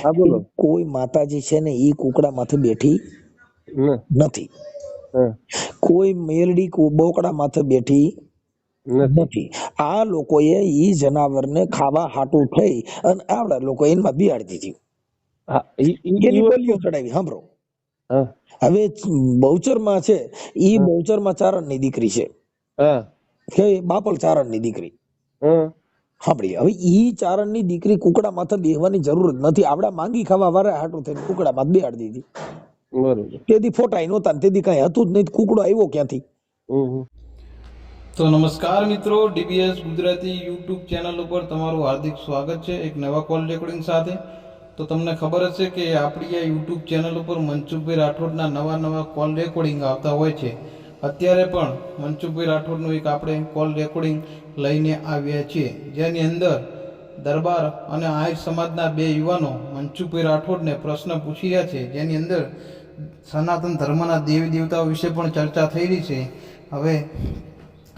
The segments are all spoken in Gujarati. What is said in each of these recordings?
હા બોલો. કોઈ માતાજી છે ને ઈ કુકડા માથે બેઠી ના. નથી. હા. કોઈ મેલડી બોકડા માથે બેઠી નથી. નથી. આ લોકોએ ઈ જનાવરને ખાવા હાટું થઈ અને આવડા લોકો એમાં બિહાડી દીધી. હા એની વસ્તુ. બલિયો ચડાવી. સાંભળો, હા. હવે બહુચર માં છે, ઈ હા. બહુચર માં ચારણ ની દીકરી છે, હા. કે બાપલ ચારણ ની દીકરી. હા. સાંભળી, હવે ઈ ચારણ ની દીકરી કુકડા માથે બેહવાની જરૂર જ નથી. આપડા માંગી ખાવા વાળા હાટું થઈને કુકડા માથે બેહાડી દીધી. બરોબર. તેથી ફોટા નહોતા, તેથી કઈ હતું જ નહીં. કુકડો આવ્યો ક્યાંથી? તો નમસ્કાર મિત્રો, ડીબીએસ ગુજરાતી યુટ્યુબ ચેનલ ઉપર તમારું હાર્દિક સ્વાગત છે એક નવા કોલ રેકોર્ડિંગ સાથે. તો તમને ખબર હશે કે આપણી આ યુટ્યુબ ચેનલ ઉપર મનસુખભાઈ રાઠોડના નવા કોલ રેકોર્ડિંગ આવતા હોય છે. અત્યારે પણ મનસુખભાઈ રાઠોડનું એક આપણે કોલ રેકોર્ડિંગ લઈને આવ્યા છીએ, જેની અંદર દરબાર અને આહિર સમાજના બે યુવાનો મનસુખભાઈ રાઠોડને પ્રશ્ન પૂછી રહ્યા છે, જેની અંદર સનાતન ધર્મના દેવી દેવતાઓ વિશે પણ ચર્ચા થઈ રહી છે. હવે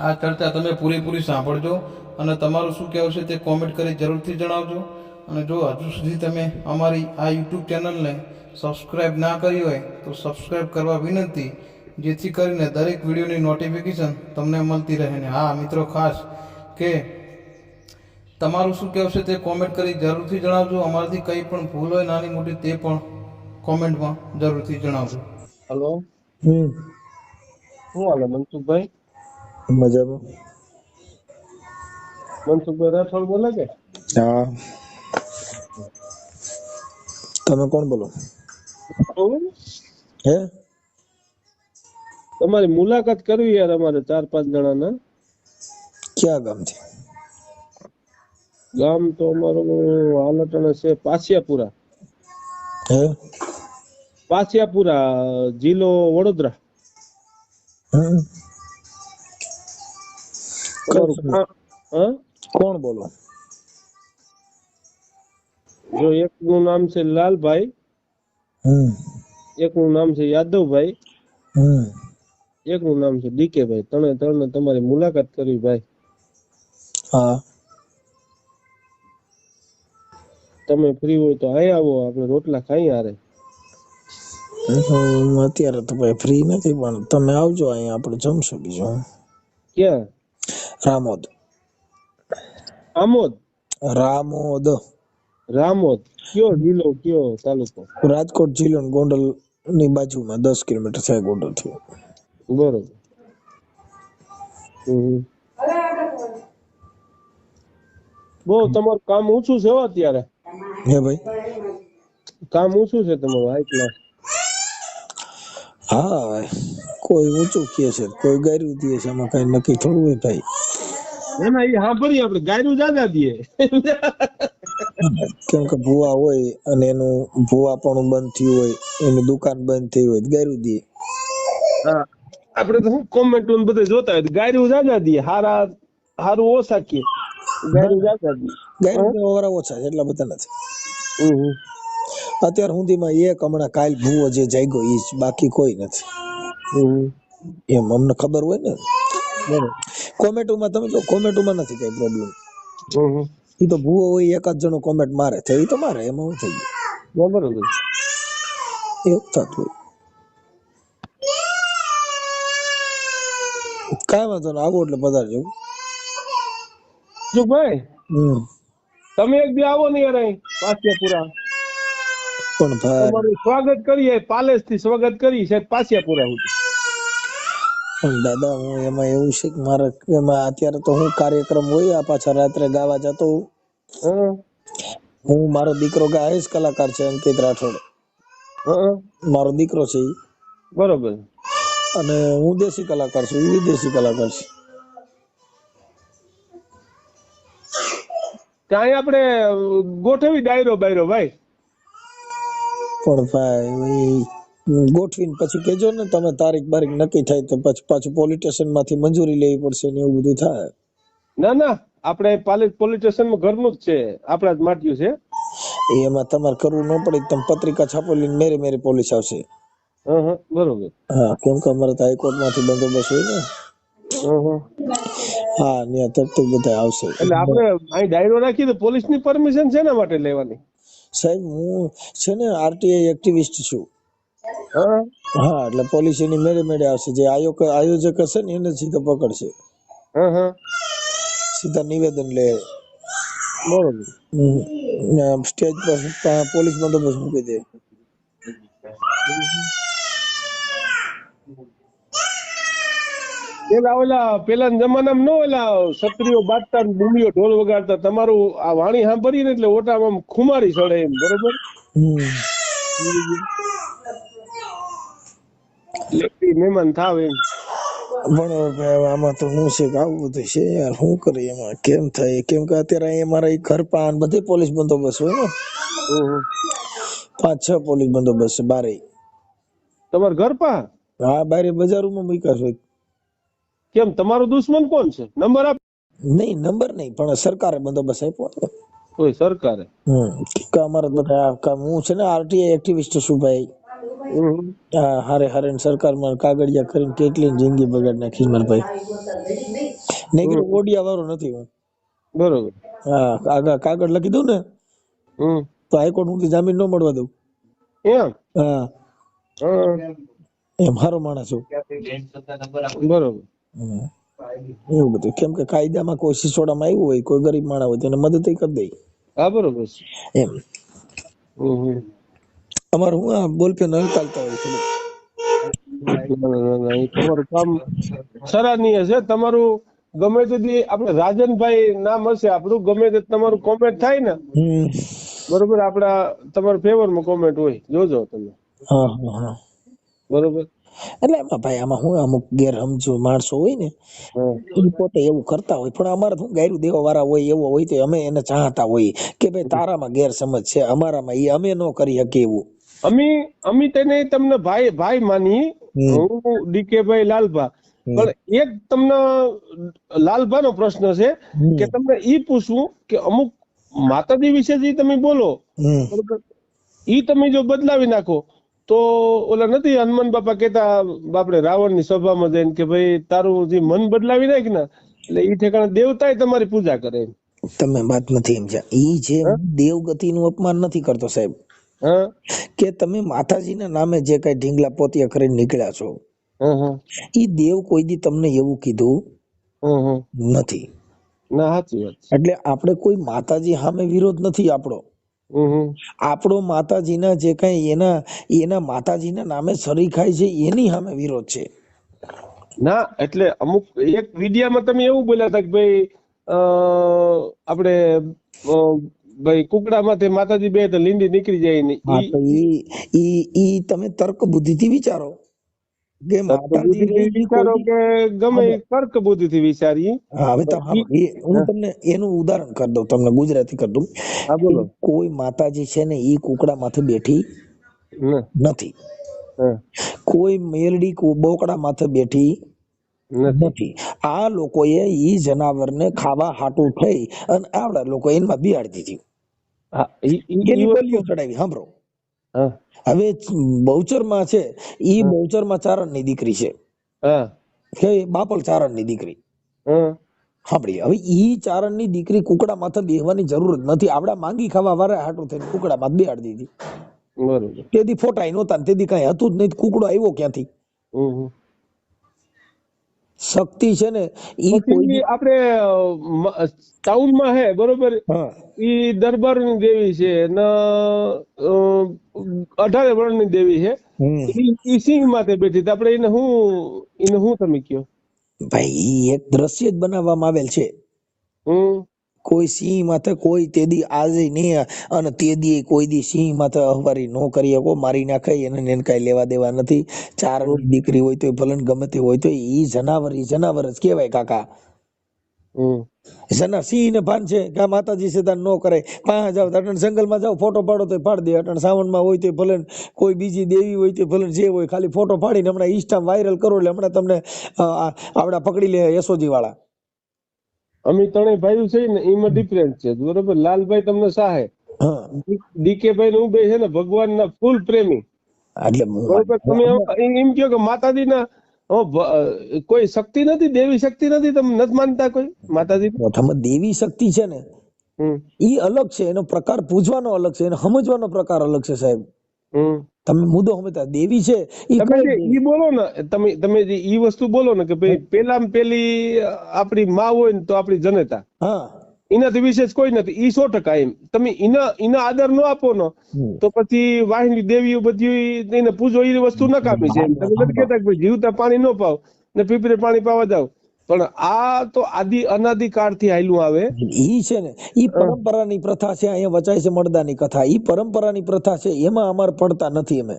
આ ચર્ચા તમે પૂરેપૂરી સાંભળજો અને તમારું શું કહેવું છે તે કોમેન્ટ કરી જરૂરથી જણાવજો. અને જો હજુ સુધી તમે અમારી આ યુટ્યુબ ચેનલને સબસ્ક્રાઈબ ના કરી હોય તો સબસ્ક્રાઈબ કરવા વિનંતી, જેથી કરીને દરેક વિડીયોની નોટિફિકેશન તમને મળતી રહે. ને હા મિત્રો, ખાસ કે તમારું શું કહેવું છે તે કોમેન્ટ કરી જરૂરથી જણાવજો. અમારાથી કંઈ પણ ભૂલ હોય નાની મોટી તે પણ કોમેન્ટમાં જરૂરથી જણાવજો. હલો. હમ શું હાલે મનસુખભાઈ? મજામાં. મનસુખભાઈ રાઠોડ બોલે કે? હા. તમે કોણ બોલો? હે, તમારી મુલાકાત કરવી યાર, અમારે 4-5 જણાના. ક્યાં ગામથી? ગામ તો અમારું હાલટણ છે પાસિયાપુરા. હે, પાસિયાપુરા, જિલ્લો વડોદરા. હમ હા. કોણ બોલો? જો એકનું નામ છે લાલભાઈ, એકનું નામ છે યાદવભાઈ, એકનું નામ છે ડીકેભાઈ. ત્રણે તમારી મુલાકાત કરવી ભાઈ. હા, તમે ફ્રી હોય તો અહીં આવો, આપણે રોટલા ખાઈ હારે. અત્યારે તો ભાઈ ફ્રી નથી, પણ તમે આવજો, અહીંયા આપણે જમશું. બીજું ક્યાં? રામોદ. આમોદ? રામોદ. રામોદ કયો જિલ્લો, કયો તાલુકો? રાજકોટ જિલ્લો, ગોંડલ ની બાજુમાં 10 કિલોમીટર થાય ગોંડલ થી. બરોબર. બહુ તમારું કામ ઊંચું છે અત્યારે. હે ભાઈ? કામ ઊંચું છે તમારું, હાઈ ક્લાસ. હા ભાઈ, કોઈ ઊંચું કહે છે, કોઈ ગાયરું દે છે, એમાં કઈ નક્કી થોડું હોય ભાઈ. ના એ સાંભળીએ આપણે, ગાયરું જાજા દઈએ. કેમ કે ભૂવા હોય અને એનું ભૂવા પણ બંધ થયું હોય, એની દુકાન બંધ થઈ હોય, ગાયરું દે. હા, આપણે તો શું કોમેન્ટ બધે જોતા હોય, ગાયરું જાજા દઈએ, હારું ઓછા કે ગાયરું જાજા દઈએ. ગાયરું દેવા વાળા ઓછા છે, એટલા બધા નથી. અત્યાર સુધીમાં એક હમણાં કાલ ભૂવો જે જાગ્યો ઈ જ, બાકી કોઈ નથી. એમ અમને ખબર હોય ને. કોમેન્ટોમાં તમે જો, કોમેન્ટોમાં નથી કઈ પ્રોબ્લેમ. ઈ તો ભૂવો હોય, એક જ જણો કોમેન્ટ મારે તો ઈ તો મારે, એમાં હું થઈ ગયું. બરોબર. એવું થતું હોય. કાંઈ વાંધો ને, આવો એટલે પધારજો. ભાઈ તમે એક દી આવો ને યાર, અહીં પાસિયાપુરા. પણ ભાઈ તમારું સ્વાગત કરીએ, પાલેસ થી સ્વાગત કરી છે પાસિયાપુરા સુધી. પણ દાદા, હું એમાં એવું છે કે મારે એમાં અત્યારે તો હું કાર્યક્રમ હોય, આ પાછા રાત્રે ગાવા જતો હું. મારો દીકરો ગાય જ કલાકાર છે, અંકિત રાઠોડ. મારો દીકરો છે ઈ. બરોબર. અને હું દેશી કલાકાર છું, ઈ વિદેશી કલાકાર છે. ત્યાં આપણે ગોઠવી ડાયરો બાયરો ભાઈ. પણ ભાઈ ગોઠવીને પછી કેજો ને તમે, તારીખ બારીખ નક્કી થાય તો પછી પાછું પોલીસ સ્ટેશન માંથી મંજૂરી લેવી પડશે ને એવું બધું થાય. ના આપણે પોલીસ સ્ટેશન માં ઘરનું જ છે, આપણા જ માટ્યું છે. એમાં તમારે કરવું ન પડે, તમે પત્રિકા છાપેલી મેરે પોલીસ આવશે. બરોબર. હા, કેમ કે અમારે તો હાઈકોર્ટ માંથી બંદોબસ્ત હોય ને. હા, ત્યાં તરત બધા આવશે. એટલે આપણે અહીં ડાયરો રાખી તો પોલીસ ની પરમિશન શેના માટે લેવાની? સાહેબ હું છે ને આરટીઆઈ એક્ટિવિસ્ટ છું. હા હા, એટલે પોલીસ એની મેળે મેળે આવશે, જે આયોજક હશે ને એને સીધા પકડશે, હા હા સીધા નિવેદન લે. બરોબર. સ્ટેજ પર પોલીસ બંદોબસ્ત મૂકી દે. પેલા જમાનામાં નો ઓલા ક્ષત્રિયો બાજતા ને બુમીઓ ઢોલ વગાડતા, તમારું આ વાણી સાંભળીને એટલે ઓટામાં ખુમારી ચડે એમ, બરોબર. લેતી મહેમાન થાવ એમ. પણ આમાં તો શું છે કે આવું બધું છે યાર, શું કરીએ એમાં, કેમ થાય? કેમ કે અત્યારે અહીંયા મારા ઘર પાન બધે પોલીસ બંદોબસ્ત હોય ને, 5-6 પોલીસ બંદોબસ્ત છે બારે. તમાર ઘર પા? હા, બારે બજારોમાં મૂક્યા છે. કેમ, તમારો દુશ્મન કોણ છે? નંબર આપ. નહીં, નંબર નહીં, પણ સરકારે બંદોબસ્ત આપ્યો. કોઈ સરકારે? અમારા બધા હું છે ને આરટીઆઈ એક્ટિવિસ્ટ છું ભાઈ. હારે હારે સરકારમાં કાગળિયા કરીને કેટલી જિંદગી બગાડી નાખી મારા ભાઈ. નહીં, ઓડિયા વાળો નથી હું. બરોબર. હા, કાગળ લખી દઉં ને તો હાઈકોર્ટ માંથી જામીન ન મળવા દઉં. એમ? હા, એમ હારો માણસ છું. બરોબર. એવું બધું, કેમ કે કાયદામાં કોઈ સિસોડામાં આવ્યું હોય, કોઈ ગરીબ માણસ હોય તો એને મદદ કરી દે. હા, બરોબર એમ અમારે હું આ બોલપેન ચાલતા હોય થોડું. તમારું કામ સરાહનીય છે. તમારું ગમે તેથી આપણે રાજનભાઈ નામ હશે આપણું, ગમે તે તમારું કોમેન્ટ થાય ને, બરોબર, આપડા તમારા ફેવરમાં કોમેન્ટ હોય, જોજો તમે. હા હા હા, બરોબર. એટલે એમાં ભાઈ આમાં હું અમુક ગેરસમજો માણસો હોય ને એ પોતે એવું કરતા હોય, પણ અમારે શું ગાયરું દેવા વાળા હોય એવો હોય તો અમે એને ચાહતા હોય કે ભાઈ તારામાં ગેરસમજ છે, અમારામાં એ અમે ન કરી શકીએ એવું. અમી તેને તમને ભાઈ ભાઈ માની, હું ડીકે ભાઈ લાલભા, પણ એક તમને લાલભા નો પ્રશ્ન છે કે તમને ઈ પૂછવું કે અમુક માતાજી વિશે જે તમે બોલો, બરોબર, ઈ તમે જો બદલાવી નાખો તો ઓલા નથી હનુમાન બાપા કેતા બાપડે રાવણ ની સભામાં જઈને કે ભાઈ તારું જે મન બદલાવી નાખ ને એટલે ઈ ઠેકાણે દેવતા તમારી પૂજા કરે. તમે વાત નથી સમજ્યા. ઈ જે દેવગતિ નું અપમાન નથી કરતો સાહેબ, કે તમે માતાજીના નામે જે કઈ ઢીંગલા પોતિયા કરીને નીકળ્યા છો, ઈ દેવ કોઈ દી તમને એવું કીધું નથી. ના, સાચી વાત. એટલે આપણે કોઈ માતાજી સામે વિરોધ નથી આપણો. આપણો માતાજીના જે કઈ એના માતાજીના નામે સરી ખાય છે એની સામે વિરોધ છે. ના, એટલે અમુક એક વિડિયામાં તમે એવું બોલ્યા હતા કે ભાઈ આપણે ભાઈ કુકડામાંથી માતાજી બે તો લીંડી નીકળી જાય ને ઈ તમે તર્ક બુદ્ધિથી વિચારો કે માતાજી વિચારો કે ગમે તર્ક બુદ્ધિથી વિચારીએ. હવે હું તમને એનું ઉદાહરણ કરી દઉં, તમને ગુજરાતી કરી દઉં. કોઈ માતાજી છે ને ઈ કુકડા માથે બેઠી નથી, કોઈ મેલડી બોકડા માથે બેઠી નથી. આ લોકોએ ઈ જનાવરને ખાવા હાટું થઈ અને આવડા લોકો એમાં બિહાડી દીધી, એની બલિઓ ચડાવી. સાંભળો, હવે બહુચર માં છે, ઈ બહુચર માં ચારણ ની દીકરી છે, બાપલ ચારણ ની દીકરી. સાંભળી, હવે ઈ ચારણ ની દીકરી કુકડા માથે બેહવાની જરૂર જ નથી, આપડા માંગી ખાવા વાળા હાટું થઈને કુકડા માથે બેહાડી દીધી. તેથી ફોટા નહોતા, તેથી કઈ હતું જ નહીં, કુકડો આવ્યો ક્યાંથી? શક્તિ છે ને ઈ કોઈ આપણે ટાઉનમાં હે, બરોબર, ઈ દરબાર ની દેવી છે ને 18 વર્ષની દેવી છે, ઈ સિંહ માથે બેઠી હતી. આપણે એને હું તમે કયો ભાઈ, એક દ્રશ્ય જ બનાવવામાં આવેલ છે. કોઈ સિંહ માથે કોઈ તેદી આજે નહીં અને તેદી કોઈ દી સિંહ માથે અહવારી નો કરી શકો, મારી નાખે, એને કઈ લેવા દેવા નથી. ચારણ દીકરી હોય તો ભલે ગમે તે હોય તો ઈ જનાવર જ કેવાય કાકા. સિંહ ને ભાન છે કે માતાજી છે ન કરે, પાંચ જાવ અટણ જંગલમાં જાવ ફોટો પાડો તો પાડી દે, અટણ સાવનમાં હોય તો ભલે, કોઈ બીજી દેવી હોય તો ભલે, જે હોય ખાલી ફોટો પાડીને હમણાં ઇન્સ્ટા વાયરલ કરો એટલે હમણાં તમને આવડા પકડી લે યશોજી વાળા. અમે ત્રણેય ભાઈઓ છે ને એમાં ડિફરન્સ છે, બરોબર. લાલભાઈ તમને સાહે, ડીકે ભાઈ ને હું બે છે ને ભગવાન ના ફૂલ પ્રેમી. બરોબર, તમે એમ કહો કે માતાજી ના કોઈ શક્તિ નથી, દેવી શક્તિ નથી, તમે નથી માનતા કોઈ માતાજી? દેવી શક્તિ છે ને ઈ અલગ છે, એનો પ્રકાર પૂજવાનો અલગ છે, એને સમજવાનો પ્રકાર અલગ છે સાહેબ. તમે મુદ્દો સમજતા દેવી છે ઈ તમે કઈ જે ઈ બોલો ને, તમે જે ઈ વસ્તુ બોલો ને કે ભાઈ પેલામાં પેલી આપણી માં હોય ને તો આપણી જનતા, હા એનાથી વિશેષ કોઈ નથી, ઈ 100% એમ. તમે એના આદર ન આપો ને તો પછી વાહિની દેવીઓ બધી એને પૂજો એ વસ્તુ નકામી છે એમ. તમે નથી કહેતા કે ભાઈ જીવતા પાણી ન પાવ ને પીપરે પાણી પાવા જાવ, પણ આ તો અનાદિ કાળથી હાલ્યું આવે. ઈ છે ને ઈ પરંપરાની પ્રથા છે. અહીંયા વચાય છે મળદાની કથા, ઈ પરંપરાની પ્રથા છે, એમાં અમાર પડતા નથી અમે.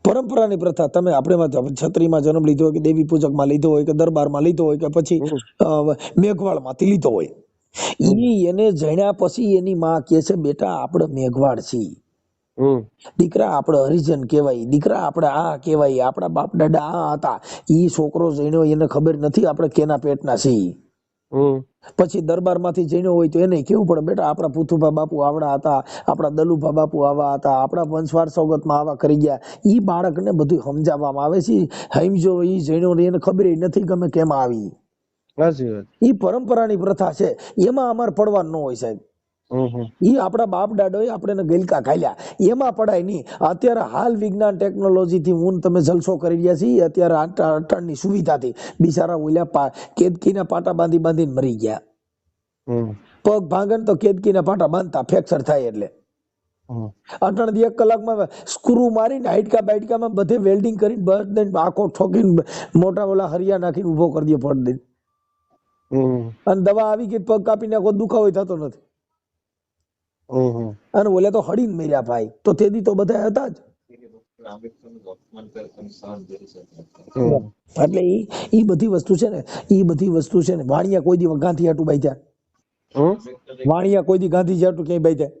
પરંપરાની પ્રથા તમે આપણે છત્રીમાં જન્મ લીધો હોય કે દેવી પૂજકમાં લીધો હોય કે દરબારમાં લીધો હોય કે પછી મેઘવાળમાંથી લીધો હોય, ઈ એને જણ્યા પછી એની માં કે છે બેટા આપણે મેઘવાળ છીએ, દીકરા આપણે હરિજન કહેવાય, દીકરા આપણે આ કહેવાય, આપણા બાપ દાદા આ હતા. ઈ છોકરો જણ્યો એને ખબર નથી આપણે કેના પેટના છીએ. પછી દરબારમાંથી જણ્યો હોય તો એને કેવું પડે બેટા આપણા પુથુભા બાપુ આવડા હતા, આપણા દલુભા બાપુ આવા હતા, આપણા વંશવાર સોગતમાં આવા કરી ગયા. ઈ બાળકને બધું સમજાવવામાં આવે છે. સમજો ઈ જણ્યો એને ખબર નથી કે અમે કેમ આવી. ઈ પરંપરાની પ્રથા છે, એમાં અમારે પડવાનું ન હોય સાહેબ. ઈ આપણા બાપ દાદોએ આપણે ગલકા ખાલ્યા, એમાં પડાય નહીં. અત્યારે હાલ વિજ્ઞાન ટેકનોલોજી થી હું તમે જલસો કરી રહ્યા છીએ. અત્યારે અટાણની સુવિધાથી બિચારા ઓલ્યા કેદકીના પાટા બાંધી બાંધીને મરી ગયા. પગ ભાંગન તો કેદકીના પાટા બાંધતા ફ્રેક્ચર થાય એટલે. અટાણ 1 કલાકમાં સ્ક્રૂ મારીને હાઈટકા બાઈટકામાં બધે વેલ્ડિંગ કરીને બધે આખો ઠોકીને મોટા ઓલા હરિયા નાખીને ઉભો કરી દે પડ દે. અને દવા આવી ગઈ પગ કાપી નાખો દુખાવો થતો નથી. અને ઓલે તો હડીને મર્યા ભાઈ, તો તેદી તો બધા હતા જ. એટલે ઈ બધી વસ્તુ છે ને, ઈ બધી વસ્તુ છે ને. વાણિયા કોઈ દી ગાંધી હાટું બાંધ્યા? વાણિયા કોઈ દી ગાંધીજી હાટું ક્યાંય બાંધ્યા?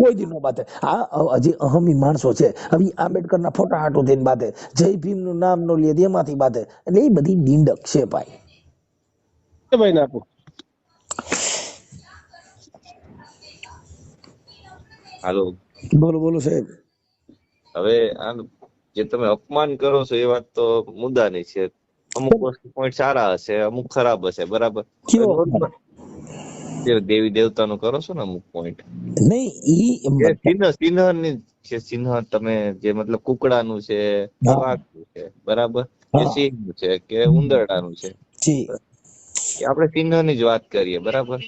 કોઈ દી નો બાંધે. આ હજી અહમી માણસો છે, હવે આંબેડકર ના ફોટા હાટું થઈને બાંધે, જય ભીમ નું નામ નો લે એમાંથી બાંધે. એટલે એ બધી ડીંડક છે ભાઈ. હાલો, બોલો બોલો સાહેબ. હવે જે તમે અપમાન કરો છો એ વાત તો મુદ્દાની છે. અમુક વસ્તુ પોઈન્ટ સારા હશે, અમુક ખરાબ હશે, બરાબર. જે દેવી દેવતાનું કરો છો ને અમુક પોઈન્ટ, ચિહ્ન તમે જે મતલબ કુકડાનું છે, વાઘનું છે, બરાબર, કે સિંહનું છે કે ઉંદરડાનું છે, આપણે ચિહ્નની જ વાત કરીએ, બરાબર.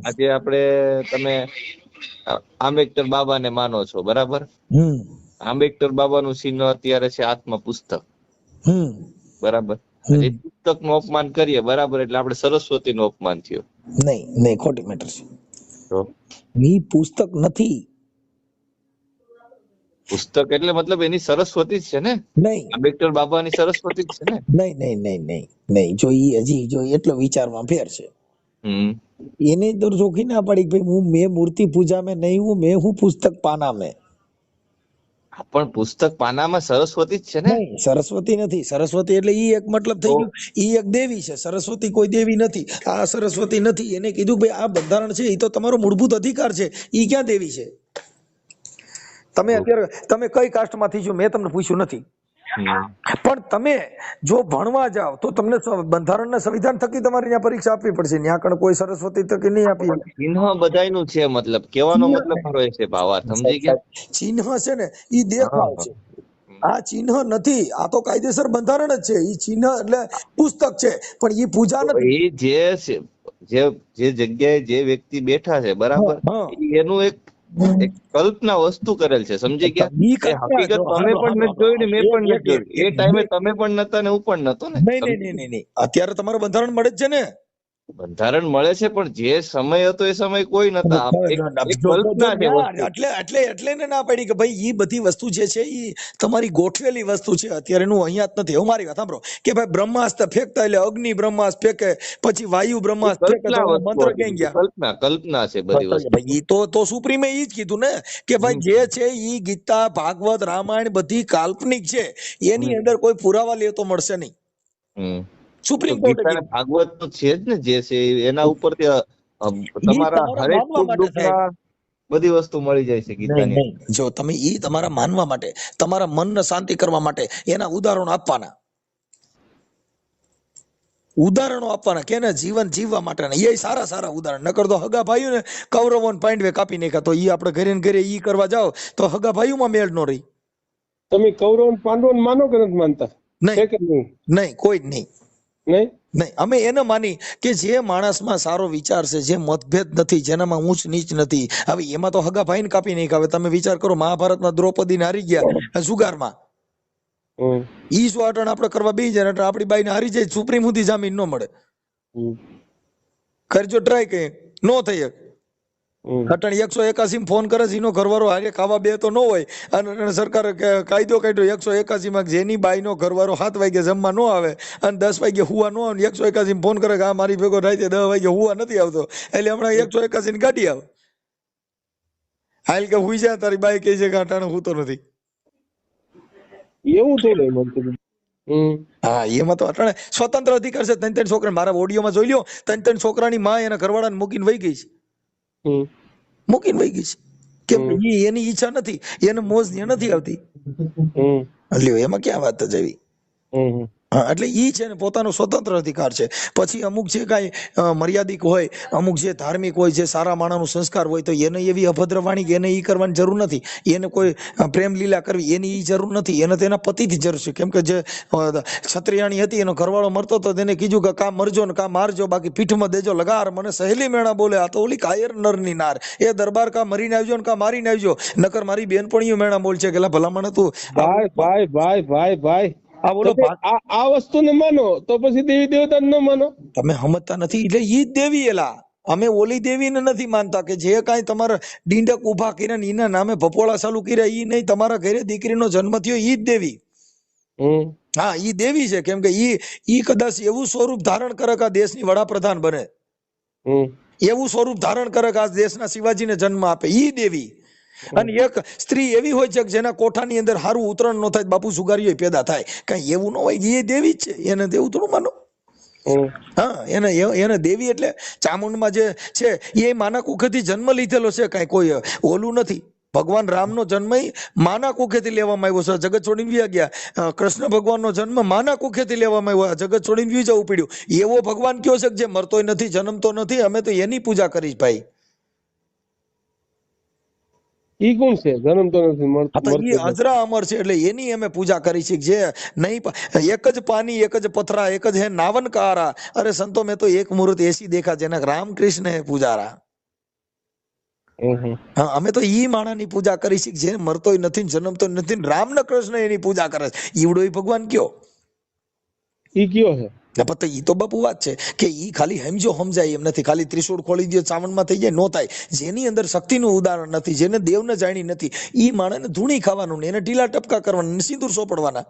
આજે આપણે તમે આંબેડકર બાબાને માનો છો, બરાબર. આંબેડકર બાબાનું ચિહ્ન અત્યારે છે આત્મા પુસ્તક, બરાબર. જે પુસ્તક નું અપમાન કરીએ, બરાબર, એટલે આપણે સરસ્વતી નું અપમાન થયું. નહીં ખોટી મેટર છે. તો ઈ પુસ્તક નથી. પુસ્તક એટલે મતલબ એની સરસ્વતી જ છે ને. નહીં, આંબેડકર બાબાની સરસ્વતી જ છે ને. નહીં જો ઈ હજી જો એટલો વિચારમાં ફેર છે. એને તો ચોખી ના પડી ભાઈ મેં મૂર્તિ પૂજા में नहीं हूँ, मैं हूँ पुस्तक पाना में. પણ પુસ્તક પાનામાં સરસ્વતી જ છે ને. સરસ્વતી નથી. સરસ્વતી એટલે ઈ એક મતલબ થઈ ગયું, ઈ એક દેવી છે. સરસ્વતી કોઈ દેવી નથી. આ સરસ્વતી નથી. એને કીધું ભાઈ આ બંધારણ છે, એ તો તમારો મૂળભૂત અધિકાર છે, ઈ ક્યાં દેવી છે? તમે અત્યારે તમે કઈ કાસ્ટમાંથી છો મેં તમને પૂછ્યું નથી, પણ તમે જો ભણવા જાવ તો તમને બંધારણના સંવિધાન થકી તમારે ત્યાં પરીક્ષા આપવી પડશે. ત્યાં કણ કોઈ સરસ્વતી થકી નહીં આપી. ચિહ્ન બધાયનું છે, મતલબ કહેવાનો મતલબ મારો એ છે ભાવા, સમજી ગયા? ચિહ્ન છે ને ઈ દેખાવ છે, આ ચિહ્ન નથી. આ તો કાયદેસર બંધારણ જ છે. ઈ ચિહ્ન એટલે પુસ્તક છે, પણ ઈ પૂજા નથી. એ જે જગ્યાએ જે વ્યક્તિ બેઠા છે, બરાબર, એનું એક કલ્પના વસ્તુ કરેલ છે, સમજી ગયા? હકીકત તમે પણ નથી જોઈ ને મેં પણ નથી જોઈ. એ ટાઈમે તમે પણ નતા ને હું પણ નતો ને. નહીં. અત્યારે તમારું બંધારણ મળે જ છે ને. બંધારણ મળે છે, પણ જે સમય હતો એ સમય કોઈ નતા. એટલે ના પડી કે ભાઈ ઈ બધી વસ્તુ જે છે ઈ તમારી ગોઠવેલી વસ્તુ છે. અત્યારે નું અહીંયા જ નથી. મારી વાત સાંભળો કે ભાઈ બ્રહ્માસ્ત્ર ફેંકતા એટલે અગ્નિ બ્રહ્માસ્ત્ર ફેંકે, પછી વાયુ બ્રહ્માસ્ત્ર ફેંકે, મંત્ર ક્યાં ગયા? કલ્પના છે બધી વસ્તુ. તો સુપ્રીમે ઈ જ કીધું ને કે ભાઈ જે છે ઈ ગીતા, ભાગવત, રામાયણ બધી કાલ્પનિક છે. એની અંદર કોઈ પુરાવા લેતો મળશે નહીં. સુપ્રીમ કોર્ટ ભાગવત તો છે જ ને, જે છે એના ઉપરથી તમારા હરેક બધી વસ્તુ મળી જાય છે ગીતાની. જો તમે ઈ તમારા માનવા માટે, તમારા મનને શાંતિ કરવા માટે એના ઉદાહરણો આપવાના. ઉદાહરણો આપવાના કે એને જીવન જીવવા માટેના એ સારા સારા ઉદાહરણ. નકર તો હગા ભાઈઓ ને કૌરવો ને પાંડવે કાપી નાખ્યા, તો ઈ આપણે ઘરે ને ઘરે ઈ કરવા જાઓ તો હગા ભાઈઓમાં મેળ નો રહી. તમે કૌરવ ને પાંડવો માનો કે નથી માનતા? નહીં છે કે નહીં? નહીં, કોઈ જ નહીં. નહીં નહીં, અમે એને માની કે જે માણસમાં સારો વિચાર છે, જે મતભેદ નથી, જેનામાં ઊંચ નીચ નથી. હવે એમાં તો હગા ભાઈને કાપી નાખ્યા. હવે તમે વિચાર કરો, મહાભારતમાં દ્રૌપદીને હારી ગયા જુગારમાં, ઈ શું અટણ આપણે કરવા બેસી જાય એટલે આપણી બાઈને હારી જાય, સુપ્રીમ સુધી જામીન ન મળે. કરજો ટ્રાય, કઈ નો થઈ શકે. અટણ 181 ફોન કરે છે, એનો ઘરવાળો હારે ખાવા બે તો ન હોય, અને સરકારે કાયદો કાઢ્યો 181 માં જેની બાઈનો ઘરવાળો 7 વાગે જમવા ન આવે અને 10 વાગે હુવા ન આવે, 181 ફોન કરે કે આ મારી ભેગો રાતે 10 વાગે હુવા નથી આવતો, એટલે હમણાં 181 ની ગાડી આવે, હાલ કે હુઈ જાય, તારી બાઈ કહે છે કે અટાણે હું તો નથી. એવું થોડું. હા, એમાં તો અટાણે સ્વતંત્ર અધિકાર છે. 3 છોકરા, મારા ઓડિયોમાં જોઈ લ્યો, 3 છોકરાની માં એના ઘરવાળાને મૂકીને વહી ગઈ છે. મૂકીને વહી ગઈ છે કેમ? એની ઈચ્છા નથી, એને મોજ નથી આવતી. લ્યો, એમાં ક્યાં વાત જવી? હા, એટલે ઈ છે ને પોતાનો સ્વતંત્ર અધિકાર છે. પછી અમુક જે કાંઈ મર્યાદિક હોય, અમુક જે ધાર્મિક હોય, જે સારા માણસનો સંસ્કાર હોય, તો એને એવી અભદ્ર વાણી એને ઈ કરવાની જરૂર નથી. એને કોઈ પ્રેમ લીલા કરવી એની ઈ જરૂર નથી. એને તેના પતિથી જરૂર છે. કેમ કે જે ક્ષત્રિયાણી હતી, એનો ઘરવાળો મરતો તો તેને કીધું કે કા મરજો ને કા મારજો, બાકી પીઠમાં દેજો લગાર. મને સહેલી મેણા બોલે, આ તો ઓલી કાયર નરની નાર, એ દરબાર કા મરીને આવજો ને કા મારીને આવજો, નકર મારી બેનપણીઓ મેણા બોલ છે. કે ભલામણ તું ભાઈ આ વસ્તુને માનો તો પછી દેવી દેવતા ન માનો? તમે સમજતા નથી. એટલે ઈ જ દેવી એલા, અમે ઓલી દેવીને નથી માનતા કે જે કાંઈ તમારા ડીંડક ઉભા કર્યા ને એના નામે ભપોળા ચાલુ કર્યા, ઈ નહીં. તમારા ઘરે દીકરીનો જન્મ થયો, ઈ જ દેવી. હા, ઈ દેવી છે. કેમ કે ઈ કદાચ એવું સ્વરૂપ ધારણ કરે કે આ દેશની વડાપ્રધાન બને, એવું સ્વરૂપ ધારણ કરે કે આ દેશના શિવાજીને જન્મ આપે, ઈ દેવી. અને એક સ્ત્રી એવી હોય છે કે જેના કોઠાની અંદર સારું ઉતરણ ન થાય, બાપુ સુગારીઓ પેદા થાય, કઈ એવું ન હોય. એ દેવી જ છે. એને દેવું થોડું માનો? હા, એને દેવી એટલે ચામુંડમાં જે છે એ માના કુખેથી જન્મ લીધેલો છે, કઈ કોઈ ઓલું નથી. ભગવાન રામનો જન્મ માના કુખેથી લેવામાં આવ્યો છે. જગત છોડીને વ્યા ગયા. કૃષ્ણ ભગવાનનો જન્મ માના કુખેથી લેવામાં આવ્યો, જગત છોડીને વ્યું જવું પડ્યું. એવો ભગવાન કયો છે કે જે મરતોય નથી, જન્મતો નથી? અમે તો એની પૂજા કરીશ ભાઈ. ઈ કોણ છે? જન્મતો નથી, ઈ અજરા અમર છે, એટલે એની અમે પૂજા કરી છે. જે નહીં, એક જ પાની, એક જ પથરા, એક જ હે નાવન કારા. અરે સંતો, મેં તો એક મુહૂર્ત એસી દેખા જેના રામકૃષ્ણ હે પૂજારા. હા, અમે તો ઈ માણાની પૂજા કરી છે જે મરતોય નથી, જન્મતો નથી. રામ ને કૃષ્ણ એની પૂજા કરે છે. ઈવડો ભગવાન કયો? ઈ કયો છે? ઈ તો બાપુ વાત છે કે ઈ ખાલી સમજો સમજાય એમ નથી. ખાલી ત્રિશૂળ ખોલી દે ચાવનમાં થઈ જાય, નો થાય. જેની અંદર શક્તિનું ઉદાહરણ નથી, જેને દેવને જાણી નથી, ઈ માણસને ધૂણી ખાવાનું ને એને ઢીલા ટપકા કરવાના, સિંદૂર સોપડવાના.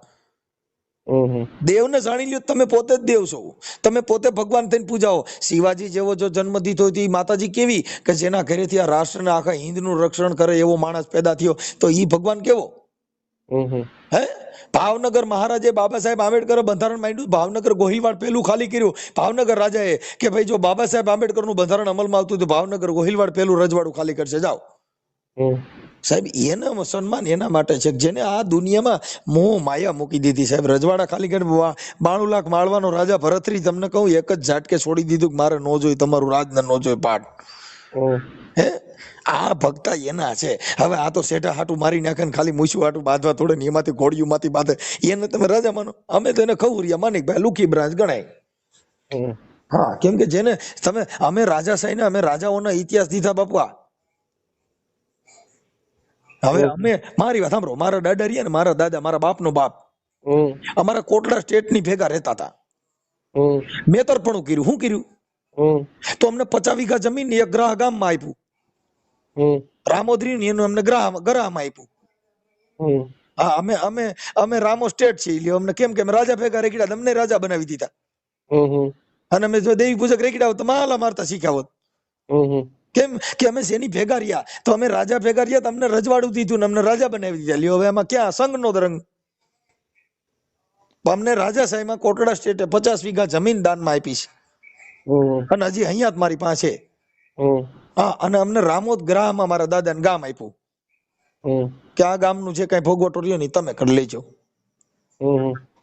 દેવને જાણી લ્યો, તમે પોતે જ દેવ છો, તમે પોતે ભગવાન થઈને પૂજાઓ. શિવાજી જેવો જો જન્મ દીધો હતો, માતાજી કેવી કે જેના ઘરેથી આ રાષ્ટ્રના આખા હિન્દનું રક્ષણ કરે એવો માણસ પેદા થયો, તો ઈ ભગવાન કેવો? હે, ભાવનગર મહારાજે બાબા સાહેબ આંબેડકર બંધારણ માંડ્યું. ભાવનગર ગોહિલવાડ પેલું ખાલી કર્યું. ભાવનગર રાજાએ કે ભાઈ જો બાબા સાહેબ આંબેડકર નું બંધારણ અમલમાં આવતું તો ભાવનગર ગોહિલવાડ પેલું રજવાડું ખાલી કરશે, જાઓ. સાહેબ, એના સન્માન એના માટે છે જેને આ દુનિયામાં મોહ માયા મૂકી દીધી. સાહેબ, રજવાડા ખાલી કરી 92 લાખ માળવાનો રાજા ભરતરી, તમને કહું, એક જ ઝાટકે છોડી દીધું કે મારે નો જોઈ તમારું રાજ ને નો જોઈ પાઠ. હે, આ ભક્તા એના છે. હવે આ તો શેઠા હાટું મારી નાખે ને ખાલી મૂછું હાટું બાંધવા થોડે ને એમાંથી ઘોડિયું માંથી બાંધે, એને તમે રાજા માનો? અમે તો એને ખવરિયા માની ભાઈ, લુકી બ્રાન્ચ ગણાય. હા, કેમ કે જેને તમે, અમે રાજાશાહી ને અમે રાજાઓના ઇતિહાસ દીધા બાપા. હવે અમે, મારી વાત સાંભળો, મારા દાદા રહ્યા ને, મારા દાદા, મારા બાપનો બાપ, અમારા કોટડા સ્ટેટ ની ભેગા રહેતા હતા. મેતરપણું કર્યું. શું કર્યું? તો અમને 50 વીઘા જમીન એક ગ્રાહ ગામમાં આપ્યું, રામોદરી ને, એનું અમને ગ્રાહમાં આપ્યું. હા, અમે રામો સ્ટેટ છે એટલે અમને કેમ કે રાજા ભેગા રેકડા, અમને રાજા બનાવી દીધા. અને અમે જો દેવી પૂજક રેકડા હોત તો માલા મારતા શીખ્યા હોત. કેમ કે અમે જેની ભેગા રહ્યા, તો અમે રાજા ભેગા રહ્યા, તો અમને રજવાડું દીધું ને અમને રાજા બનાવી દીધા. લ્યો, હવે એમાં ક્યાં સંઘ નો રંગ? અમને રાજાશાહીમાં કોટડા સ્ટેટે 50 વીઘા જમીન દાનમાં આપી છે, અને હજી અહીંયા જ મારી પાસે. હા, અને અમને રામોદ ગ્રાહમાં મારા દાદાને ગામ આપ્યું કે આ ગામનું જે કઈ ભોગવટો રહ્યો ને તમે કરી લેજો.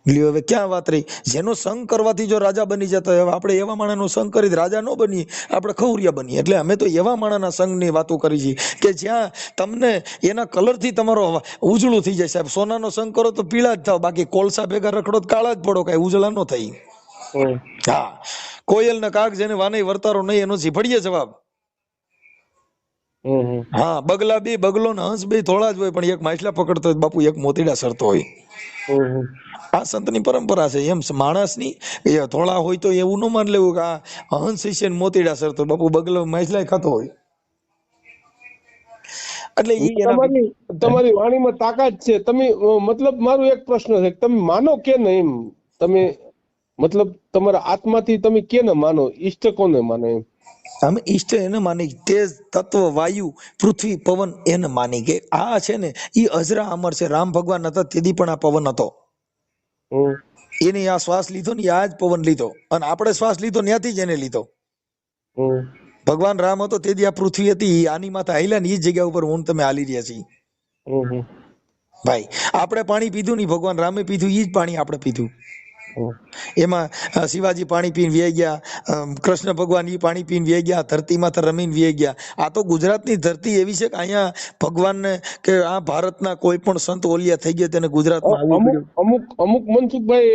લ્યો હવે ક્યાં વાત રહી? જેનો સંગ કરવાથી જો રાજા બની જતા હોય, હવે આપણે એવા માણસનો સંગ કરી રાજા ન બનીએ, આપણે ખવરિયા બનીએ. એટલે અમે તો એવા માણસના સંગની વાતો કરી છે કે જ્યાં તમને એના કલરથી તમારો ઉજળું થઈ જાય. સાહેબ, સોનાનો સંગ કરો તો પીળા જ થાવ, બાકી કોલસા ભેગા રખડો તો કાળા જ પડો, કઈ ઉજળા ન થઈ. હા, કોયલ ના કાગ જેને વાને વર્તારો નહીં, એનો ઝીફડીએ જવાબ. હા, બગલા બે, બગલો ને હંસ બે થોડા જ હોય, પણ એક માછલા પકડતો હોય બાપુ, એક મોતીડા સરતો હોય. આ સંતની પરંપરા છે. એમ માણસની એ થોડા હોય તો એવું ન માન લેવું કે આ હંસ છે ને મોતીડા સરતો, બાપુ બગલો માછલા ખાતો હોય. એટલે તમારી વાણીમાં તાકાત છે. તમે મતલબ મારો એક પ્રશ્ન છે, તમે માનો કે નહીં? તમે મતલબ તમારા આત્માથી તમે કેને માનો? ઈષ્ટ કોને માનો? એમ અમે ઈષ્ટ એને માની, તેજ તત્વ, વાયુ, પૃથ્વી, પવન એને માની કે આ છે ને ઈ અજરા અમર છે. રામ ભગવાન હતા તેથી પણ આ પવન હતો. એને આ શ્વાસ લીધો ને આ જ પવન લીધો, અને આપણે શ્વાસ લીધો ત્યાંથી જ એને લીધો. ભગવાન રામ હતો તેથી આ પૃથ્વી હતી, આની માથે હાલ્યા ને એ જગ્યા ઉપર હું તમે હાલી રહ્યા છીએ. ભાઈ, આપણે પાણી પીધું નહીં, ભગવાન રામે પીધું, ઈ જ પાણી આપણે પીધું. એમાં શિવાજી પાણી પીને વ્યાઈ ગયા, કૃષ્ણ ભગવાન ઈ પાણી પીને વ્યાઈ ગયા, ધરતી માથે રમીને વ્યાઈ ગયા. આ તો ગુજરાતની ધરતી એવી છે કે અહીંયા ભગવાનને કે આ ભારતના કોઈ પણ સંત ઓલિયા થઈ ગયા તેને ગુજરાતમાં આવવું પડ્યું. અમુક મનસુખભાઈ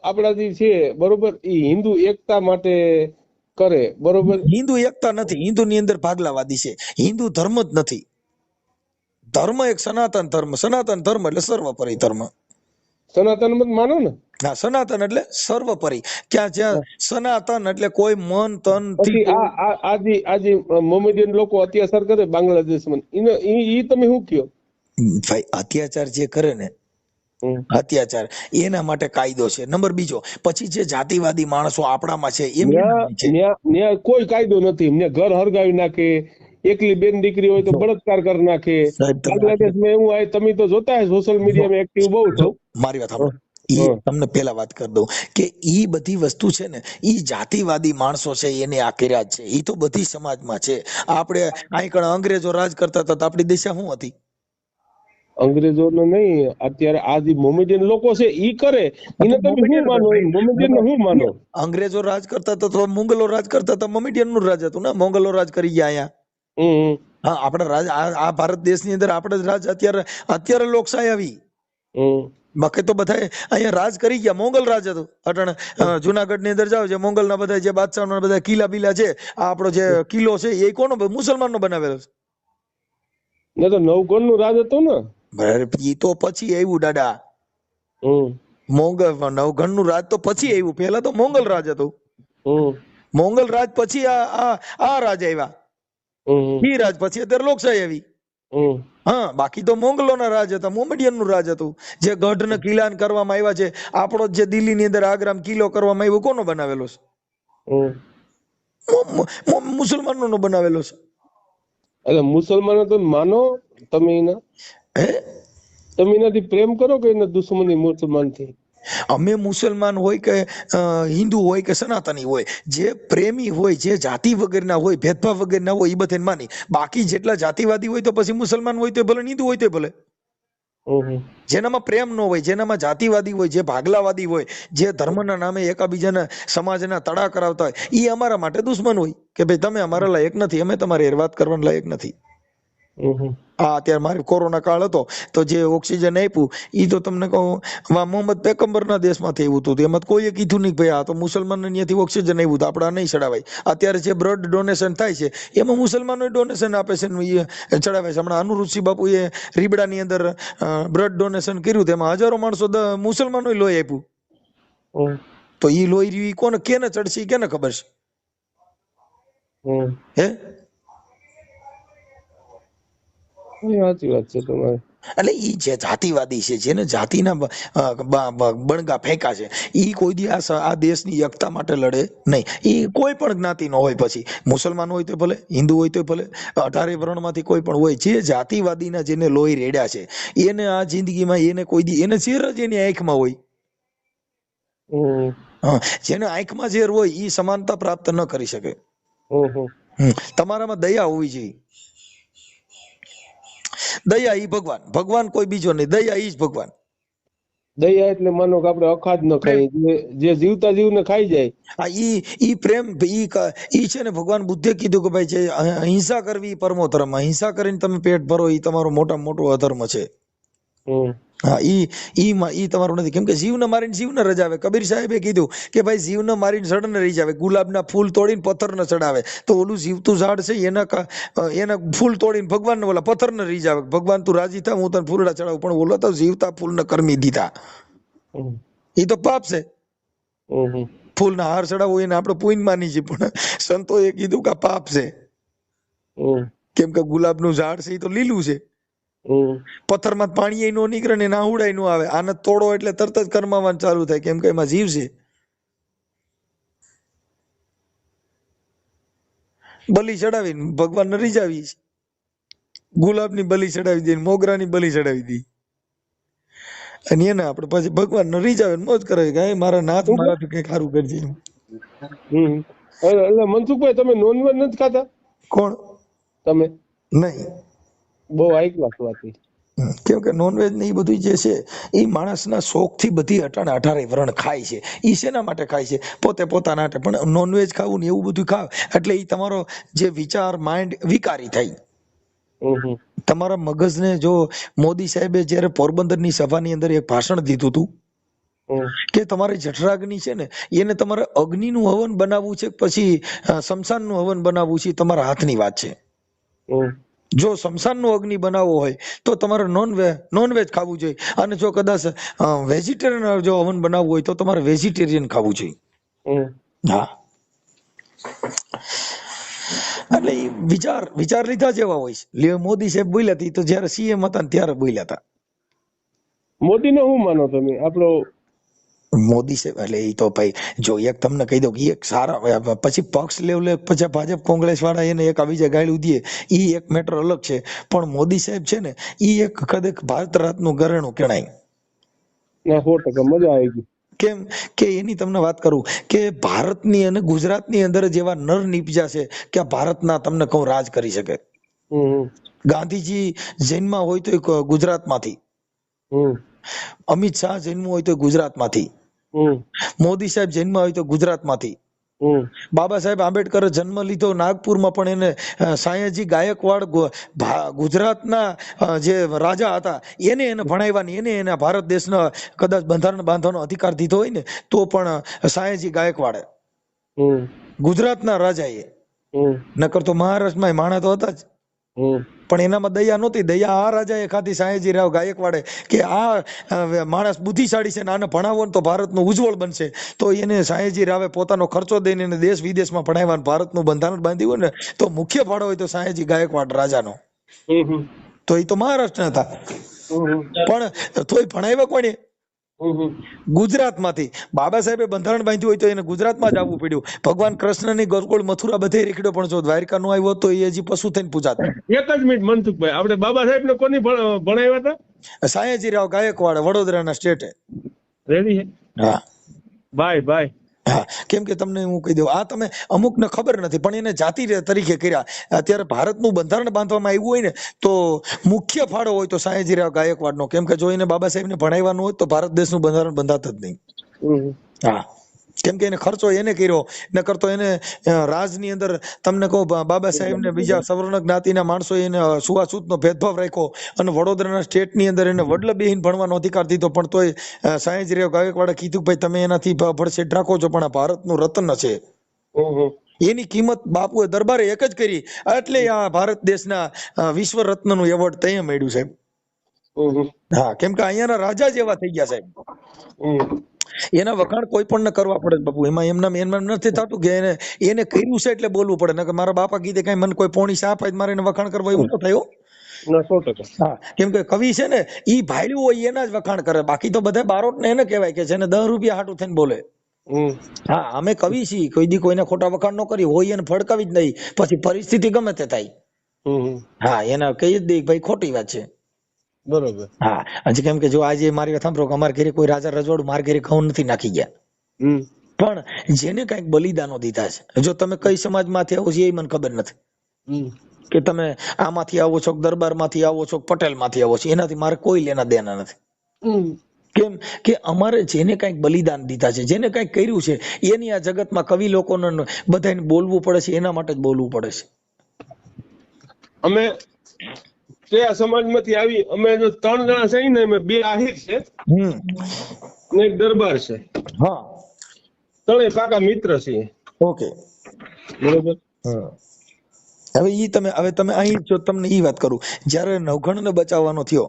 આપણાથી છે બરોબર, ઈ હિન્દુ એકતા માટે કરે બરોબર. હિન્દુ એકતા નથી, હિન્દુ ની અંદર ભાગલાવાદી છે. હિન્દુ ધર્મ જ નથી. ધર્મ એક સનાતન ધર્મ. સનાતન ધર્મ એટલે સર્વોપરી ધર્મ. સનાતન મત માનો ને? હા, સનાતન એટલે સર્વોપરી. ક્યાં જ્યાં સનાતન એટલે કોઈ મન તન થી આજે મોમેડિયન લોકો અત્યાચાર કરે બાંગ્લાદેશમાં, ઈ તમે શું કયો? ભાઈ, અત્યાચાર જે કરે ને, અત્યાચાર એના માટે કાયદો છે. નંબર બીજો, પછી જે જાતિવાદી માણસો આપણામાં છે એમ કોઈ કાયદો નથી. એમને ઘર હરગાવી નાખે, એકલી બેન દીકરી હોય તો બળાત્કાર કરી નાખે. બાંગ્લાદેશમાં એવું હોય, તમે તો જોતા હશો સોશિયલ મીડિયામાં એક્ટિવ બહુ છો. મારી વાત સાંભળો, તમને પેલા વાત કરી દઉં કે ઈ બધી વસ્તુ છે ને, ઈ જાતિવાદી માણસો છે એને આ કર્યા છે. ઈ તો બધી સમાજમાં છે. આપણે અહીં કણ અંગ્રેજો રાજ કરતા હતા તો આપણી દિશા શું હતી? અંગ્રેજોને નહીં, અત્યારે આ જે મોમેડિયન લોકો છે ઈ કરે, એને તમે શું માનો? મોમેડિયન ને શું માનો? અંગ્રેજો રાજ કરતા હતા તો મુગલો રાજ કરતા હતા, મોમેડિયન નું રાજ હતું ને. મોગલો રાજ કરી ગયા અહીંયા. હા, આપણા રાજ આ ભારત દેશની અંદર આપણે રાજ અત્યારે લોકશાહી આવી. બાકી તો બધા અહીંયા રાજ કરી ગયા. મોગલ રાજ હતું. અટણ જુનાગઢ ની અંદર જાવ, જે મોગલ ના બધા જે બાદશાહ બધા કિલ્લા બિલા છે, આ આપણો જે કિલ્લો છે એ કોનો? મુસલમાન નો બનાવેલો છે. તો નવગણ નું રાજ હતું ને. ઈ તો પછી આવ્યું દાદા. મોગલ નવગણ નું રાજ તો પછી આવ્યું. પેલા તો મોગલ રાજ હતું. મોગલ રાજ પછી આ રાજ આવ્યા. ઈ રાજ પછી અત્યારે લોકશાહી આવી. હા, બાકી તો મોગલો ના રાજ હતા, મોમેડિયન નું રાજ હતું. જે ગઢ ને કિલ્લા કરવામાં આવ્યા છે, આપણો જે દિલ્હી ની અંદર આગ્રામ કિલ્લો કરવામાં આવ્યો, કોનો બનાવેલો છે? મુસલમાનો નો બનાવેલો છે. એટલે મુસલમાનો તો માનો તમે એના, તમે એનાથી પ્રેમ કરો કે એના દુશ્મની મુસલમાન થી? અમે મુસલમાન હોય કે હિન્દુ હોય કે સનાતની હોય, જે પ્રેમી હોય, જે જાતિ વગરના હોય, ભેદભાવ વગરના હોય, એ બધાને માની. બાકી જેટલા જાતિવાદી હોય તો પછી મુસલમાન હોય તો ભલે, હિન્દુ હોય તો ભલે. જેનામાં પ્રેમ ન હોય, જેનામાં જાતિવાદી હોય, જે ભાગલાવાદી હોય, જે ધર્મના નામે એકાબીજાના સમાજના તડા કરાવતા હોય, એ અમારા માટે દુશ્મન હોય કે ભાઈ તમે અમારા લાયક નથી, અમે તમારી વાત કરવાના લાયક નથી. અત્યારે મારે કોરોના કાળ હતો તો જે ઓક્સિજન આપ્યું એ તો તમને કહું મોહમ્મદ પૈગંબર ના દેશમાંથી આવ્યું હતું. એમાં કોઈએ કીધું નહીં ભાઈ આ તો મુસલમાન ત્યાંથી ઓક્સિજન આવ્યું હતું, આપડા નહીં ચડાવાય. અત્યારે જે બ્લડ ડોનેશન થાય છે એમાં મુસલમાનો ડોનેશન આપે છે, ચડાવે છે. હમણાં અનુરુચિ બાપુએ રીબડાની અંદર બ્લડ ડોનેશન કર્યું, તેમાં હજારો માણસો મુસલમાનો લોહી આપ્યું. તો ઈ લોહી રહ્યું કોને કેને ચડશે કેને ખબર છે? હે, સાચી વાત છે તમારી. એટલે ઈ જે જાતિવાદી છે, જેને જાતિના બણગા ફેંકા છે, ઈ કોઈ દી આ દેશની એકતા માટે લડે નહીં. ઈ કોઈ પણ જ્ઞાતિનો હોય, પછી મુસલમાન હોય તો ભલે, હિન્દુ હોય તો ભલે, 18 વર્ણમાંથી કોઈ પણ હોય. જે જાતિવાદીના જેને લોહી રેડ્યા છે એને આ જિંદગીમાં એને કોઈ દી એને ઝેર જ એની આંખમાં હોય. જેને આંખમાં ઝેર હોય ઈ સમાનતા પ્રાપ્ત ન કરી શકે. તમારામાં દયા હોવી જોઈએ. દયા ઈ ભગવાન, ભગવાન કોઈ બીજો નહીં, દયા ઈ જ ભગવાન. દયા એટલે માનો કે આપણે અખાધ ન ખાઈએ, જે જીવતા જીવને ખાઈ જાય. હા, ઈ પ્રેમ, ઈ છે ને ભગવાન બુદ્ધે કીધું કે ભાઈ જે અહિંસા કરવી પરમો ધર્મ, અહિંસા કરીને તમે પેટ ભરો ઈ તમારો મોટામાં મોટો અધર્મ છે. હા, ઈ તમારું નથી, કેમ કે જીવને મારીને જીવને રજાવે. કબીર સાહેબે કીધું કે ભાઈ જીવને મારીને જડને રહી જાવે, ગુલાબના ફૂલ તોડીને પથ્થરને ચડાવે, તો ઓલું જીવતું ઝાડ છે એના ફૂલ તોડીને ભગવાનને ઓલા પથ્થરને રહી જાવે, ભગવાન તું રાજી થા હું તને ફૂલડા ચડાવું, પણ ઓલો તો જીવતા ફૂલને કરમી દીધા. ઈ તો પાપ છે. ફૂલના હાર ચડાવવો એને આપણે પુણ્ય માની છીએ, પણ સંતોએ કીધું કે પાપ છે, કેમ કે ગુલાબનું ઝાડ છે એ તો લીલું છે. પથ્થરમાં પાણી નો નીકળે ને નાહુડાય નો આવે, આને તોડો એટલે તરત જ કરમાવાનું ચાલુ થાય, કેમ કે એમાં જીવ છે. બલી ચડાવીને ભગવાન ને રીઝાવી, ગુલાબની બલી ચડાવી દે, મોગરાની બલી ચડાવી દી, અને એને આપણે પછી ભગવાન ને રીઝાવે મોજ કરાવી કે મારા નાથ મારાથી કઈ સારું કરજે. એટલે મનસુખભાઈ તમે નોનવેજ નથી ખાતા? કોણ? તમે? નહીં. બહુ હાઈ ક્લાસ વાત. કેમ કે નોનવેજ ને એ બધું જે છે એ માણસના શોખ થી બધી 18 વ્રણ ખાય છે. ઈ શેના માટે ખાય છે? પોતે પોતાના માટે. પણ નોનવેજ ખાવું ને એવું બધું ખાવ એટલે એ તમારો જે વિચાર માઇન્ડ વિકારી થાય. તમારા મગજને જો મોદી સાહેબે જયારે પોરબંદરની સભાની અંદર એક ભાષણ દીધું હતું કે તમારે જઠરાગ્નિ છે ને એને તમારે અગ્નિનું હવન બનાવવું છે પછી શમશાનનું હવન બનાવવું છે, તમારા હાથની વાત છે. જો શમશાનનું અગ્નિ બનાવવો હોય તો તમારે નોનવેજ ખાવું જોઈએ, અને જો કદાચ વેજીટેરિયન જો હવન બનાવવું હોય તો તમારે વેજીટેરિયન ખાવું જોઈએ. હા, એટલે વિચાર લીધા જેવા હોય. મોદી સાહેબ બોલ્યા હતા તો જયારે સીએમ હતા ને ત્યારે બોલ્યા હતા. મોદીને શું માનો તમે? આપણો મોદી સાહેબ એટલે એ તો ભાઈ જો એક તમને કહી દઉં કે એક સારા પછી પક્ષ લેવલે પછી ભાજપ કોંગ્રેસ વાળા એને એક આવી જાય ગાળ્યું દે એ એક મેટર અલગ છે, પણ મોદી સાહેબ છે ને એ એક કદાચ ભારત રત્નનું ઘરેણું કહેવાય. 100% મજા આવી ગઈ. કેમ કે એની તમને વાત કરું કે ભારતની અને ગુજરાતની અંદર જેવા નર નીપજા છે કે આ ભારતના તમને કહું રાજ કરી શકે. ગાંધીજી જન્મા હોય તો ગુજરાતમાંથી, અમિત શાહ જન્મ હોય તો ગુજરાતમાંથી, મોદી સાહેબ જન્મ હોય તો ગુજરાતમાંથી, બાબા સાહેબ આંબેડકરે જન્મ લીધો નાગપુરમાં પણ એને સાયાજી ગાયકવાડ ગુજરાતના જે રાજા હતા એને ભણાવ્યા, એને એના ભારત દેશના કદાચ બંધારણ બાંધવાનો અધિકાર દીધો હોય ને તો પણ સાયાજી ગાયકવાડે ગુજરાતના રાજાએ, નકર તો મહારાષ્ટ્રમાં માણા તો હતા જ, પણ એનામાં દયા નહોતી. દયા આ રાજાએ ખાધી સાયાજી રાવ ગાયકવાડે કે આ માણસ બુદ્ધિશાળી છે ને આને ભણાવો ને તો ભારતનું ઉજ્જવળ બનશે, તો એને સાયાજી રાવે પોતાનો ખર્ચો દઈને એને દેશ વિદેશમાં ભણાવ્યા, ભારતનું બંધારણ બાંધ્યું હોય ને તો મુખ્ય ફાળો હોય તો સાયાજી ગાયકવાડ રાજાનો. તો એ તો મહારાષ્ટ્ર હતા, પણ તોય ભણાવ્યા કોને? ગુજરાતમાંથી. બાબા સાહેબે બંધારણ બાંધ્યું હોય તો એને ગુજરાતમાં જ આવવું પડ્યું. ભગવાન કૃષ્ણની ગોકુળ મથુરા બધે રેખડ્યો, પણ જો દ્વારકા નો આવ્યો તો એ હજી પશુ થઈને પૂજાતા. એક જ મિનિટ મનસુખભાઈ, આપણે બાબા સાહેબ ને કોની ભણાવ્યા હતા? સાયાજી રાવ ગાયકવાડ, વડોદરાના સ્ટેટે. રેડી છે? હા ભાઈ. હા, કેમ કે તમને હું કહી દઉં, આ તમે અમુક ને ખબર નથી પણ એને જાતિ તરીકે કર્યા. અત્યારે ભારતનું બંધારણ બાંધવામાં આવ્યું હોય ને તો મુખ્ય ફાળો હોય તો સાયાજી રાવ ગાયકવાડનો, કેમ કે જો એને બાબા સાહેબ ને ભણાવવાનું હોત તો ભારત દેશનું બંધારણ બંધાત જ નહીં. હા, કેમ કે એને ખર્ચો એને કર્યો, નકર તો એને રાજની અંદર તમને કહું બાબા સાહેબ ને બીજા સવર્ણ જ્ઞાતિના માણસો એને છૂઆછૂતનો ભેદભાવ રાખ્યો, અને વડોદરાના સ્ટેટની અંદર એને વડલ બેહીને ભણવાનો અધિકાર દીધો, પણ તોય સાયાજી રાવ ગાયકવાડે કીધું ભાઈ તમે એનાથી ભડસેટ રાખો છો, પણ આ ભારતનું રત્ન છે. એની કિંમત બાપુએ દરબારે એક જ કરી, એટલે આ ભારત દેશના વિશ્વ રત્નનું એવોર્ડ તૈયાર મળ્યું સાહેબ. હા, કેમ કે અહીંયાના રાજા જેવા થઈ ગયા સાહેબ. એના વખાણ કોઈ પણ ન કરવા પડે બાપુ, એમાં એમના નથી થતું કે એને કર્યું છે એટલે બોલવું પડે, નકર મારા બાપા કીધે કઈ મને કોઈ પોણી સાપ જ મારે એને વખાણ કરવા એવું ન થયો. હા, કેમ કે કવિ છે ને ઈ ભાઈલું હોય એના જ વખાણ કરે, બાકી તો બધા બારોટ ને એને કહેવાય કે જેને 10 રૂપિયા હાટું થઈને બોલે. હા, અમે કવિ છીએ, કોઈ દી કોઈને ખોટા વખાણ ન કરી હોય એને ફડકાવી જ નહીં, પછી પરિસ્થિતિ ગમે તે થાય. હા, એના કહી જ દે ભાઈ ખોટી વાત છે. બરોબર. હા, હજી કેમ કે જો આજે મારી વાત સાંભળો કે અમારા ઘરે કોઈ રાજા રજવાડું મારા ઘરે ઘઉં નથી નાખી ગયા, પણ જેને કઈક બલિદાનો દીધા છે, જો તમે કઈ સમાજમાંથી આવો છો એ મને ખબર નથી, કે તમે આમાંથી આવો છો, દરબાર માંથી આવો છો, પટેલ માંથી આવો છો, એનાથી મારે કોઈ લેના દેના નથી. કેમ કે અમારે જેને કઈક બલિદાન દીધા છે, જેને કઈક કર્યું છે, એની આ જગતમાં કવિ લોકોને બધાને બોલવું પડે છે, એના માટે જ બોલવું પડે છે. અમે કયા સમાજમાંથી આવી, અમે જો 3 જણા છે ને, અમે 2 આહિર છે ને એક દરબાર છે. હા, 3 પાકા મિત્ર છીએ. ઓકે, બરોબર. હવે તમે અહીં જો તમને ઈ વાત કરું, જ્યારે નવઘણ ને બચાવવાનો થયો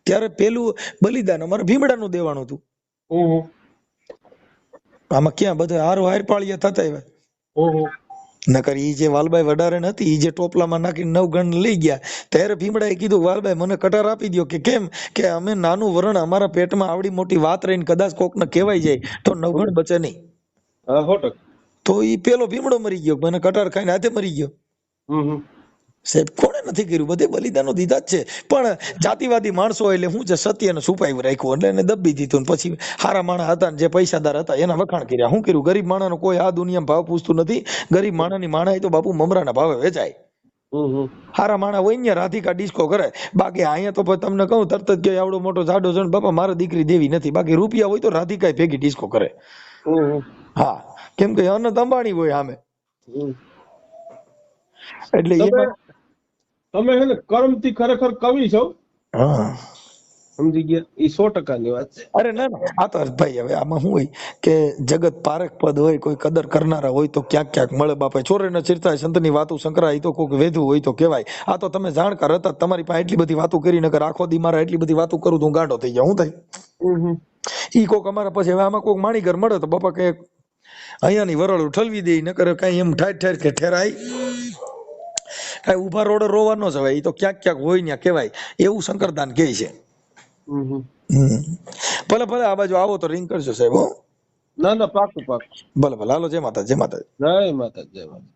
ત્યારે પેલું બલિદાન અમારે ભીમડાનું દેવાનું હતું. આમાં ક્યાં બધા હારો હાર પાળિયા થતા એવા. નકર ઈ જે વાલબાઈ વડારે હતી, ઈ જે ટોપલામાં નાખીને નવઘણ લઈ ગયા, ત્યારે ભીમડાએ કીધું વાલબાઈ મને કટાર આપી દો, કે કેમ કે અમે નાનું વરણ, અમારા પેટમાં આવડી મોટી વાત રહીને કદાચ કોકને કહેવાય જાય તો નવઘણ બચે નહીં. તો ઈ પેલો ભીમડો મરી ગયો, મને કટાર ખાઈને હાથે મરી ગયો. સાહેબ કોણે નથી કર્યું, બધે બલિદાનો દીધા જ છે, પણ જાતિવાદી માણસો એટલે હું છે સત્યને છુપાવી રાખ્યું, એટલે એને દબી દીધું. પછી હારા માણસ હતા ને જે પૈસાદાર હતા એના વખાણ કર્યા. શું કર્યું, ગરીબ માણસનો કોઈ આ દુનિયામાં ભાવ પૂછતું નથી. ગરીબ માણસની માણસ તો બાપુ મમરાના ભાવે વેચાય. હારા માણસ હોય ને રાધિકા ડિસ્કો કરે, બાકી અહીંયા તો તમને કહું તરત જ કે આવડો મોટો જાડો જણ બાપા મારે દીકરી દેવી નથી, બાકી રૂપિયા હોય તો રાધિકા ભેગી ડિસ્કો કરે. હા, કેમ કે અનંત અંબાણી હોય સામે. એટલે તમે હે ને કર્મથી ખરેખર કવિ છો. હા, સમજી ગયા, એ 100% ની વાત છે. અરે ના ના, આ તો ભાઈ હવે આમાં શું હોય કે જગત પારક પદ હોય, કોઈ કદર કરનારા હોય તો ક્યાંક ક્યાંક મળે. બાપા ચોરે ન ચીરતા સંતની વાતો સંકરાય તો કોઈક વેધું હોય તો કહેવાય. આ તો તમે જાણકાર હતા, તમારી પાસે એટલી બધી વાતો કરી, નકર આખો દી મારા એટલી બધી વાતો કરું તો હું ગાંડો થઈ જાઉં. શું થાય ઈ કોક અમારા પછી હવે આમાં કોઈક માણીગર મળે તો બાપા કે અહીંયાની વરળ ઠલવી દે, નકર કઈ એમ ઠાર ઠેર કે ઠેરાય કઈ ઉભા રોડે રોવા ન જવાય. એ તો ક્યાંક ક્યાંક હોય ને કહેવાય, એવું શંકરદાન કહે છે. ભલે ભલે આ બાજુ આવો તો રિંગ કરજો સાહેબ. ના ના, પાકું પાકું. ભલે ભલે, હાલો, જય માતા, જય માતા, જય માતા, જય માતા.